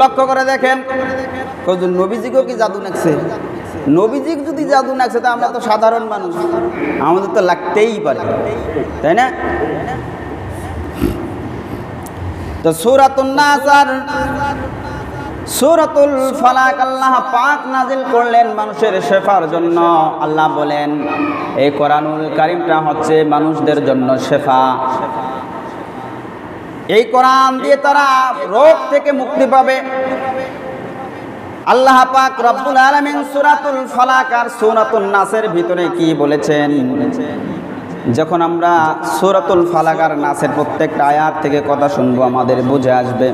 লক্ষ্য করে দেখেন নবীজিকেও কি জাদু নাকছে? নবীজিক যদি জাদু নাকছে তা আমরা তো সাধারণ মানুষ, আমাদের তো লাগতেই পারে, তাই না? তো সূরাতুন নাস আর সূরাতুল ফালাক আল্লাহ পাক নাজিল করলেন মানুষের শেফার জন্য। আল্লাহ বলেন এই কোরআনুল কারীমটা হচ্ছে মানুষদের জন্য শেফা। এই কোরআন দিয়ে তারা রোগ থেকে মুক্তি পাবে। আল্লাহ পাক রব্বুল আলামিন সূরাতুল ফালাক আর সূরাতুন নাসের ভিতরে কি বলেছেন? যখন আমরা সূরাতুল ফালাক আর নাসের প্রত্যেকটা আয়াত থেকে কথা শুনবো আমাদের বুঝে আসবে।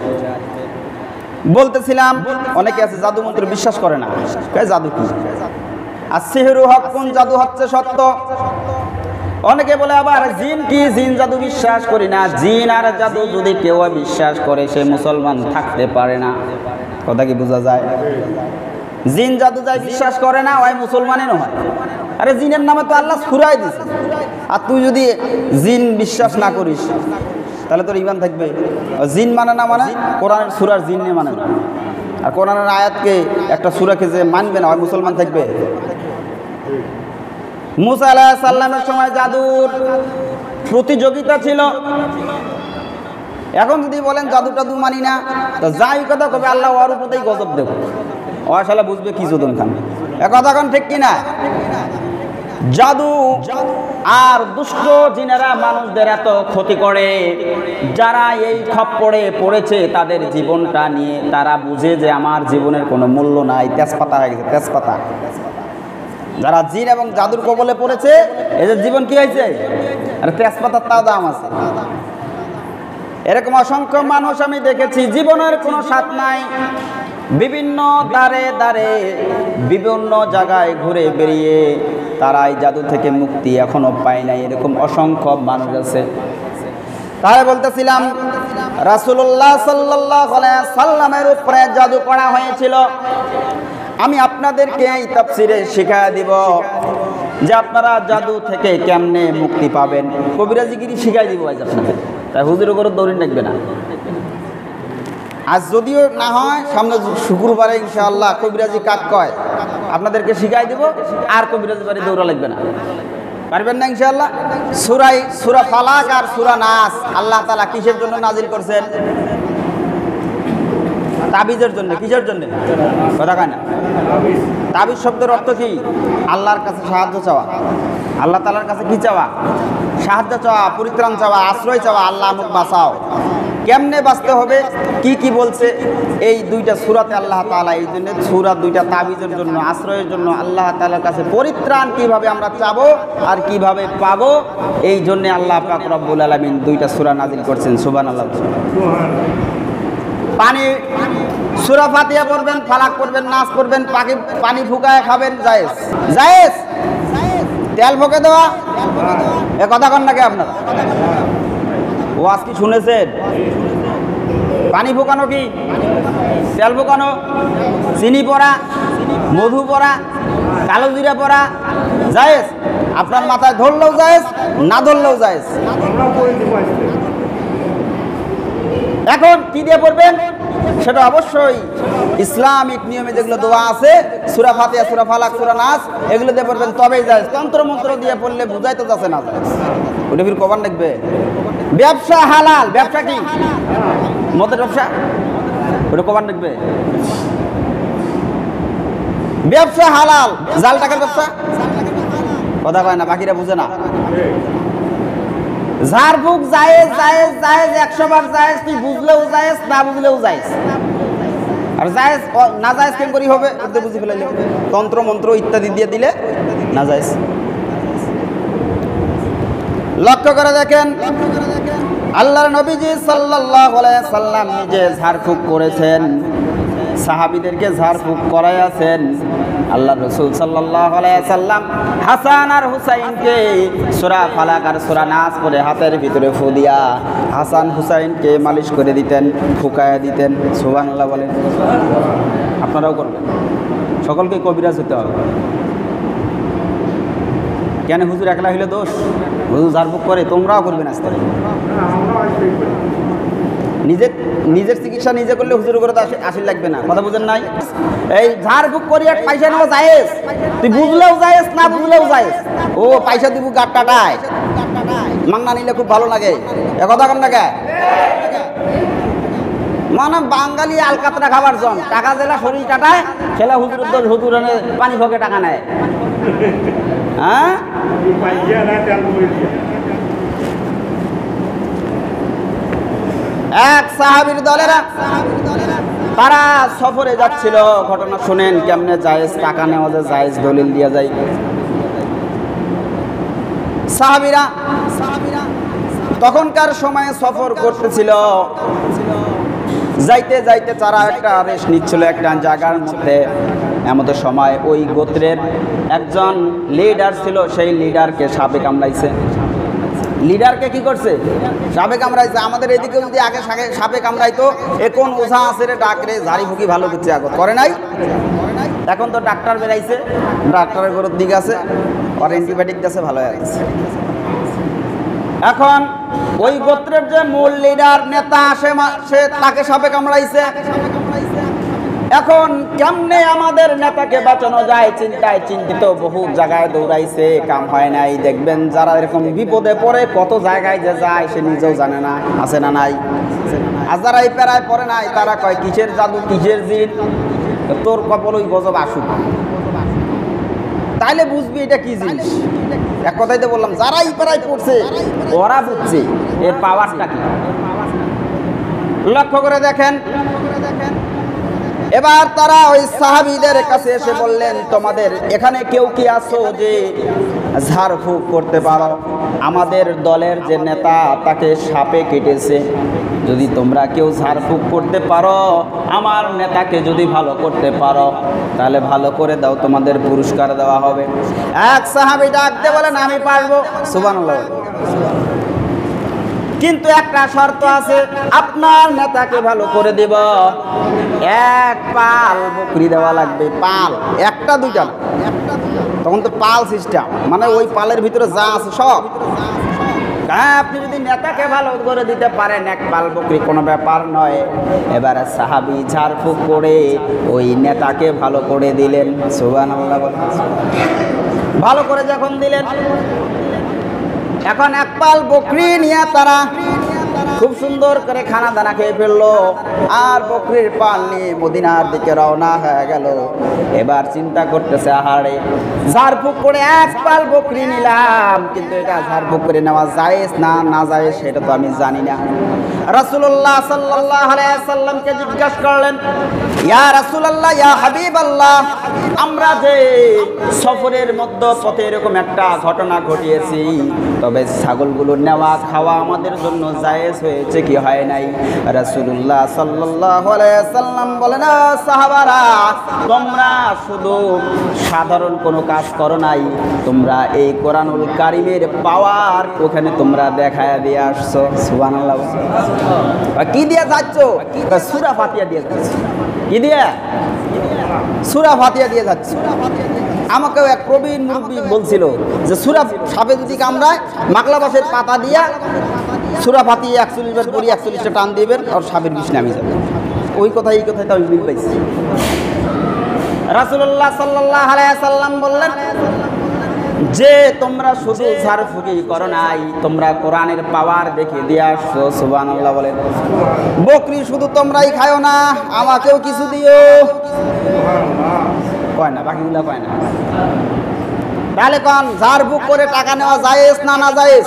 বলতেছিলাম অনেকে আছে জাদু মন্ত্র বিশ্বাস করে না, জাদু কি? আসসিহরু হাক্কুন, জাদু হচ্ছে সত্য। অনেকে বলে আবার জিন কি? জিন জাদু বিশ্বাস করি না। জিন আর জাদু যদি কেউ বিশ্বাস করে সে মুসলমান থাকতে পারে না। কথা কি বোঝা যায়? জিন জাদু যাই বিশ্বাস করে না ওই মুসলমানই নয়। আরে জিনের নামে তো আল্লাহ সূরাই দিয়েছে, আর তুই যদি জিন বিশ্বাস না করিস তাহলে তোর ঈমান থাকবে? জিন মানে না মানে কোরআনের সূরার জিন নিয়ে মানে না। আর কোরআনের আয়াতকে একটা সূরাকে যে মানবে না ওই মুসলমান থাকবে? মুসা আলাইহিস সালামের সময় জাদুর প্রতিযোগিতা ছিল। এখন যদি বলেন জাদু টাদু মানি না, তো যাই কথা কবে আল্লাহ ওর উপরেই গজব দেব, ও আসলে বুঝবে কি জুদন খান। এ কথা কোন ঠিক কিনা? জাদু আর দুষ্ট জিনেরা মানুষদের এত ক্ষতি করে, যারা এই খপ্পরে পড়েছে তাদের জীবনটা নিয়ে তারা বুঝে যে আমার জীবনের কোনো মূল্য নাই, তেজপাতা হয়ে গেছে, তেজপাতা। যারা জিন এবং জাদুর কবলে পড়েছে এদের জীবন কি হয়েছে? আর তেজপাতার তাও দাম আছে। এরকম অসংখ্য মানুষ আমি দেখেছি জীবনের কোনো স্বাদ নাই, বিভিন্ন দ্বারে দ্বারে বিভিন্ন জায়গায় ঘুরে বেরিয়ে তারা এই জাদু থেকে মুক্তি এখনো পায় নাই। এরকম অসংখ্য মানুষ আছে। তাই বলতেছিলাম রাসূলুল্লাহ সাল্লাল্লাহু আলাইহি সাল্লামের উপরে জাদু করা হয়েছিল। আমি আপনাদেরকে এই তাফসীরে শিখায়া দিব যে আপনারা জাদু থেকে কেমনে মুক্তি পাবেন। কবিরাজিগিরি শিখাই দিব আজ আপনাদের, তাই হুজুরের করে দৌড়ি রাখবে না। আজ যদিও না হয় সামনে শুক্রবারে ইনশাআল্লাহ কবিরাজি কাক কয় আপনাদেরকে শিখাই দিব, আর কবিরাজি বাড়ি দৌড়া লাগবে না। পারবেন না ইনশাআল্লাহ? সূরা ফালাক আর সূরা নাস আল্লাহ তাআলা কিসের জন্য নাজিল করছেন? তাবিজের জন্য। কিসের জন্য? কথা কয় না। তাবিজ শব্দের অর্থ কি? আল্লাহর কাছে সাহায্য চাওয়া। আল্লাহ তাআলার কাছে কি চাওয়া? সাহায্য চাওয়া, পরিত্রাণ চাওয়া, আশ্রয় চাওয়া। আল্লাহ আমাকে বাঁচাও। কেমনে বাঁচতে হবে, কি কি বলছে এই দুইটা সূরাতে আল্লাহ তাআলা। এই জন্য সূরা দুইটা তাবিজের জন্য, আশ্রয়ের জন্য, আল্লাহ তাআলার কাছে পরিত্রাণ কিভাবে আমরা চাবো আর কিভাবে পাবো, এই জন্য আল্লাহ পাক রব্বুল আলামিন দুইটা সূরা নাজিল করছেন। সুবহানাল্লাহ। পানি সূরা ফাতিহা পড়বেন, ফালাক পড়বেন, নাস পড়বেন, পানি ফুকায় খাবেন, জায়েজ। জায়েজ। তেল ফুকে দেওয়া এ কথা কন নাকি আপনারা? ওয়াজ কি শুনেছেন? পানি ফুকানো কি? তেল ফুকানো, চিনি পড়া, মধু পড়া, কালো জিরা পড়া জায়েজ। আপনার মাথায় ধরলেও জায়েজ, না ধরলেও জায়েজ। এখন কি দিয়ে পড়বেন সেটা অবশ্যই ইসলামিক নিয়মে যেগুলো দোয়া আছে সূরা ফাতিহা, সূরা ফালাক, সূরা নাস এগুলো দিয়ে পড়বেন তবেই জায়েজ। তন্ত্র মন্ত্র দিয়ে পড়লে বুঝাই তো যাচ্ছে না জায়েজ। ওটা ফির কবার লাগবে? ব্যবসা হালাল। ব্যবসা কি? মদের ব্যবসা, ওটা কবার লাগবে? ব্যবসা হালাল। জাল টাকার ব্যবসা কথা কয় না, বাকিরা বুঝে না। ঝাড়ফুঁক জায়েজ, জায়েজ, জায়েজ, 100 বার জায়েজ। তুই বুঝলেও জায়েজ, না বুঝলেও জায়েজ। আর জায়েজ না জায়েজ কেন করি হবে? ওতে বুঝি ফেলাইলে তন্ত্র মন্ত্র ইত্যাদি দিয়ে দিলে না জায়েজ। লক্ষ্য করে দেখেন আল্লাহর নবীজি সাল্লাল্লাহু আলাইহি সাল্লাম নিজে ঝাড়ফুঁক করেছেন, সাহাবীদেরকে ঝাড়ফুঁক করাইয়াছেন। আল্লাহ রাসূল সাল্লাল্লাহু আলাইহি সাল্লাম হাসান আর হুসাইনকে সূরা ফালাক আর সূরা নাস পড়ে হাতের ভিতরে ফু দিয়া হাসান হুসাইনকে মালিশ করে দিতেন, ফুকায়া দিতেন। সুবহানাল্লাহ বলেন। আপনারাও করবেন। সকলকে কবিরাজ হতে হবে। কেন হুজুর একলা হইলে দোষ? হুজুর ঝাড়ফুঁক করে, তোমরাও করবেন আস্তে। নিজের চিকিৎসা নিজে করলে হুজুর করে তো আসি লাগবে না, কথা বুঝেন নাই? এই ঝাড় ফুক করিয়া পয়সা নেওয়া জায়েজ, তুই বুঝলেও জায়েজ না বুঝলেও জায়েজ। ও পয়সা দিব গাট কাটায়, মাংনা নিলে খুব ভালো লাগে, এ কথা কন না কে? মানে বাঙালি আলকাতরা খাবার জন, টাকা দিলা শরীর কাটায়, খেলা হুজুর পানি ভোগে টাকা নেয়। হ্যাঁ, এক সাহাবীর দলেরা তারা সফরে যাচ্ছিল, ঘটনা শুনেন কেমনে জায়েজ টাকা নেওয়া যায়, জায়েজ দলিল দিয়া যায়। সাহাবীরা তখনকার সময়ে সফর করতেছিল, যাইতে যাইতে তারা একটা রেস্ট নিচ্ছিল একটা জায়গার মধ্যে। এমতো সময় ওই গোত্রের একজন লিডার ছিল, সেই লিডারকে সাপে কামড়াইছে। লিডারকে কি করছে? সাপে কামড়াইছে। আমাদের এদিকে যদি আগে সাপে কামড়াইতো, এখন ওঝা আছে রে ডাকরে ঝাড়ি ফুকি ভালো করছে, আগত করে নাই। এখন তো ডাক্তার বেরাইছে, ডাক্তারের গরুর দিকে আছে, আর অ্যান্টিবায়োটিক দিয়েছে, ভালো হয়ে গেছে। এখন ওই গোত্রের যে মূল লিডার নেতা সে তাকে সাপে কামড়াইছে। এখন কেমনে আমাদের নেতাকে বাঁচানো যায় চিন্তায় চিন্তিত, বহু জায়গায় দৌড়াইছে, কাম হয় নাই। দেখবেন যারা এরকম বিপদে পড়ে কত জায়গায় যে যায় সে নিজেও জানে না, আছে না নাই? আর যারা এই প্যারায় পড়ে নাই তারা কয় কিসের জাদু, কিসের জিন, তোর কপাল ওই গজব আসুক, তাইলে বুঝবি এটা কি জিনিস। এক কথাই তো বললাম, যারা এই প্যারায় পড়ছে ওরা বুঝছে এর পাওয়ারটা কি। লক্ষ্য করে দেখেন, এবার তারা ওই সাহাবীদের কাছে এসে বললেন, তোমাদের এখানে কেউ কি আছো যে ঝাড়ফুঁক করতে পারো? আমাদের দলের যে নেতা তাকে সাপে কেটেছে, যদি তোমরা কেউ ঝাড়ফুঁক করতে পারো, আমার নেতাকে যদি ভালো করতে পারো, তাহলে ভালো করে দাও, তোমাদের পুরস্কার দেওয়া হবে। এক সাহাবী ডাকতে বলেন, আমি পারবো। সুবহানাল্লাহ। কিন্তু একটা শর্ত আছে, আপনার নেতাকে ভালো করে দিব, এক পাল বকরি দেওয়া লাগবে। পাল, একটা দুইটা, তখন তো পাল সিস্টেম, মানে ওই পালের ভিতরে যা আছে সব। হ্যাঁ, আপনি যদি নেতাকে ভালো করে দিতে পারেন, এক পাল বকরি কোনো ব্যাপার নয়। এবারে সাহাবী ঝাড়ফুঁক করে ওই নেতাকে ভালো করে দিলেন। সুবহানাল্লাহ। ভালো করে যখন দিলেন, এখন এক পাল বকরি নিয়ে তারা খুব সুন্দর করে খানা দানা খেয়ে ফেললো, আর বকরির পাল নিয়ে মদিনার দিকে রওনা হয়ে গেল। এবার চিন্তা করতেছে, আহারে ঝাড়ফুঁক করে এক পাল বকরি নিলাম, কিন্তু এটা ঝাড়ফুঁক করে নেওয়া জায়েজ না না জায়েজ সেটা তো আমি জানি না। রাসূলুল্লাহ সাল্লাল্লাহু আলাইহি ওয়াসাল্লামকে জিজ্ঞাসা করলেন, ইয়া রাসূলুল্লাহ, ইয়া হাবিবাল্লাহ, আমরা যে সফরের মধ্যে পথে এরকম একটা ঘটনা ঘটিয়েছি, তবে ছাগলগুলো নেওয়া খাওয়া আমাদের জন্য জায়েজ হয়েছে কি হয় নাই? রাসূলুল্লাহ সাল্লাল্লাহু আলাইহি ওয়াসাল্লাম বলেন, সাহাবারা, তোমরা শুধু সাধারণ কোনো কাজ করো নাই, তোমরা এই কোরআনুল কারীমের পাওয়ার ওখানে তোমরা দেখায়া দিয়ে আসছো। সুবহানাল্লাহ। কি দিয়ে যাচ্ছ? সূরা ফাতিহা দিয়ে যাচ্ছ। কি দিয়ে? সূরা ফাতিহা দিয়ে যাচ্ছ। আমাকেও এক প্রবীণ মুরব্বী বলছিল যে সূরা সাপে যদি কামড়ায় মাকলা বাসের পাতা দিয়া সূরা ফাতিহা 41 বার পড়ি, 41টা টান দিবেন আর সাপের বিষ নামে যাবে। ওই কথা এই কথাই তো আমি মিল পাইছি। রাসূলুল্লাহ সাল্লাল্লাহু আলাইহি ওয়াসাল্লাম বললেন যে তোমরা শুধু ঝাড়ফুঁকি করো নাই, তোমরা কোরআনের পাওয়ার দেখে দিয়ে আসছো। সুবহানাল্লাহ বলেন। বকরি শুধু তোমরাই খাও না, আমাকেও কিছু দিও। কয় না, বাকিগুলা কয় না। তাহলে কোন ঝাড়ফুঁক করে টাকা নেওয়া জায়েজ না না জায়েজ?